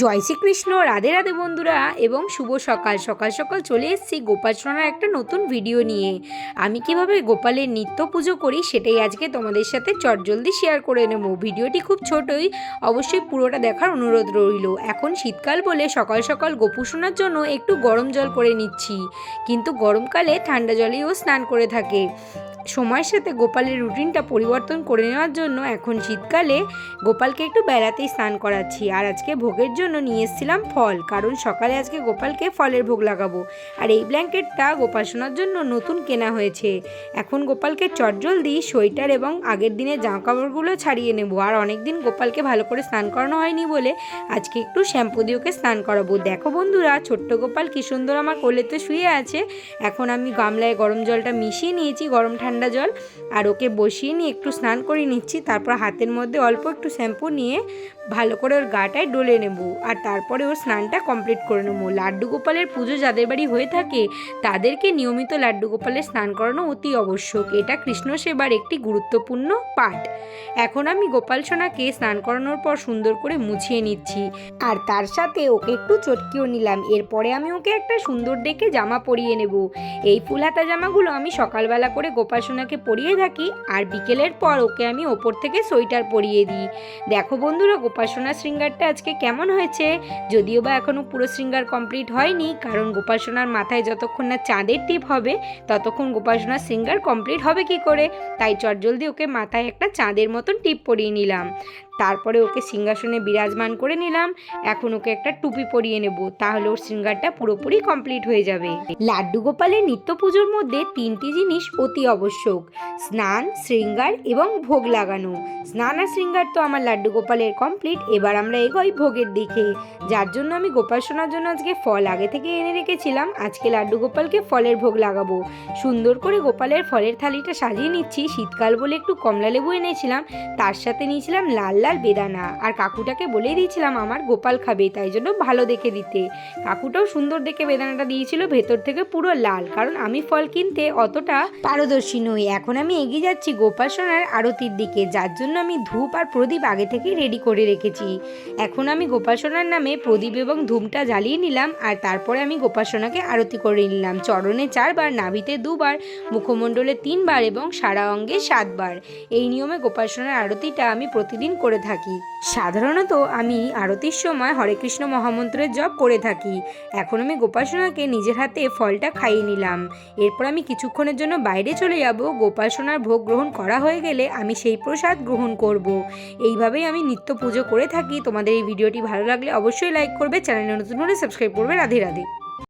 জয় শ্রীকৃষ্ণ, রাধে রাধে বন্ধুরা এবং শুভ সকাল। সকাল সকাল চলে এসেছি গোপাল সোনার একটা নতুন ভিডিও নিয়ে। আমি কিভাবে গোপালের নিত্য পুজো করি সেটাই আজকে তোমাদের সাথে চটজলদি শেয়ার করে নেব। ভিডিওটি খুব ছোটই, অবশ্যই পুরোটা দেখার অনুরোধ রইল। এখন শীতকাল বলে সকাল সকাল গোপু সোনার জন্য একটু গরম জল করে নিচ্ছি, কিন্তু গরমকালে ঠান্ডা জলেও স্নান করে থাকে। সময়ের সাথে গোপালের রুটিনটা পরিবর্তন করে নেওয়ার জন্য এখন শীতকালে গোপালকে একটু বেড়াতেই স্নান করাচ্ছি। আর আজকে ভোগের জন্য নিয়ে এসেছিলাম ফল, কারণ সকালে আজকে গোপালকে ফলের ভোগ লাগাবো। আর এই ব্ল্যাঙ্কেটটা গোপাল সোনার জন্য নতুন কেনা হয়েছে। এখন গোপালকে চটজলদি সোয়েটার এবং আগের দিনের জামাকাপড়গুলো ছাড়িয়ে নেব। আর অনেক দিন গোপালকে ভালো করে স্নান করানো হয়নি বলে আজকে একটু শ্যাম্পু দিয়ে ওকে স্নান করাবো। দেখো বন্ধুরা, ছোট্ট গোপাল কি সুন্দর আমার কোলেতে শুয়ে আছে। এখন আমি গামলায় গরম জলটা মিশিয়ে নিয়েছি, গরম ঠান্ডা জল, আর ওকে বসিয়ে নিয়ে একটু স্নান করে নিচ্ছি। তারপর হাতের মধ্যে অল্প একটু শ্যাম্পু নিয়ে ভালো করে ওর গাটায় ডলে নেব, আর তারপরে ওর স্নানটা কমপ্লিট করে নেবো। লাড্ডু গোপালের পুজো যাদের বাড়ি হয়ে থাকে তাদেরকে নিয়মিত লাড্ডু গোপালের স্নান করানো অতি আবশ্যক। এটা কৃষ্ণ সেবার একটি গুরুত্বপূর্ণ পাঠ। এখন আমি গোপাল সোনাকে স্নান করানোর পর সুন্দর করে মুছিয়ে নিচ্ছি, আর তার সাথে ওকে একটু চটকিও নিলাম। এরপরে আমি ওকে একটা সুন্দর দেখে জামা পরিয়ে নেব। এই ফুল হাতা জামাগুলো আমি সকালবেলা করে গোপাল সোনাকে পরিয়ে থাকি, আর বিকেলের পর ওকে আমি ওপর থেকে সোয়েটার পরিয়ে দিই। দেখো বন্ধুরা, গোপাল সোনার শৃঙ্গারটা আজকে কেমন হয়েছে। যদিও বা এখনও পুরো শৃঙ্গার কমপ্লিট হয়নি, কারণ গোপাল সোনার মাথায় যতক্ষণ না চাঁদের টিপ হবে ততক্ষণ গোপাল সোনার শৃঙ্গার কমপ্লিট হবে কি করে। তাই চটজলদি ওকে মাথায় একটা চাঁদের মতন টিপ পরিয়ে নিলাম। তারপরে ওকে সিংহাসনে বিরাজমান করে নিলাম। এখন ওকে একটা টুপি পরিয়ে নেব, তাহলে ওর শৃঙ্গারটা পুরোপুরি কমপ্লিট হয়ে যাবে। লাড্ডু গোপালের নিত্য পুজোর মধ্যে তিনটি জিনিস অতি আবশ্যক: স্নান, শৃঙ্গার এবং ভোগ লাগানো। স্নান আর শৃঙ্গার তো আমার লাড্ডু গোপালের কমপ্লিট। এবার আমরা এগোই ভোগের দিকে, যার জন্য আমি গোপাল সোনার জন্য আজকে ফল আগে থেকে এনে রেখেছিলাম। আজকে লাড্ডু গোপালকে ফলের ভোগ লাগাবো। সুন্দর করে গোপালের ফলের থালিটা সাজিয়ে নিচ্ছি। শীতকাল বলে একটু কমলা লেবু এনেছিলাম, তার সাথে নিয়েছিলাম লাল লাল বেদানা। আর কাকুটাকে বলেই দিয়েছিলাম আমার গোপাল খাবে, তাই জন্য ভালো দেখে দিতে। কাকুটাও সুন্দর দেখে বেদানাটা দিয়েছিল, ভেতর থেকে পুরো লাল, কারণ আমি ফল কিনতে অতটা পারদর্শী নই। এখন আমি এগিয়ে যাচ্ছি গোপাল সোনার আরতির দিকে, যার জন্য আমি ধূপ আর প্রদীপ আগে থেকেই রেডি করে রেখেছি। এখন আমি গোপাল সোনার নামে প্রদীপ এবং ধূপটা জ্বালিয়ে নিলাম, আর তারপরে আমি গোপাল সোনাকে আরতি করে নিলাম। চরণে 4 বার, নাভিতে 2 বার, মুখমণ্ডলে 3 বার এবং সারা অঙ্গে 7 বার। এই নিয়মে গোপাল সোনার আরতিটা আমি প্রতিদিন করে থাকি। সাধারণত আমি আরতির সময় হরে কৃষ্ণ মহামন্ত্রের জপ করে থাকি। এখন আমি গোপাল সোনাকে নিজের হাতে ফলটা খাইয়ে নিলাম। এরপর আমি কিছুক্ষণের জন্য বাইরে চলে যাব। গোপাল সোনার ভোগ গ্রহণ করা হয়ে গেলে আমি সেই প্রসাদ গ্রহণ করব। এইভাবেই আমি নিত্য পুজো করে থাকি। তোমাদের এই ভিডিওটি ভালো লাগলে অবশ্যই লাইক করবে, চ্যানেলে নতুন হলে সাবস্ক্রাইব করবে। রাধে রাধে।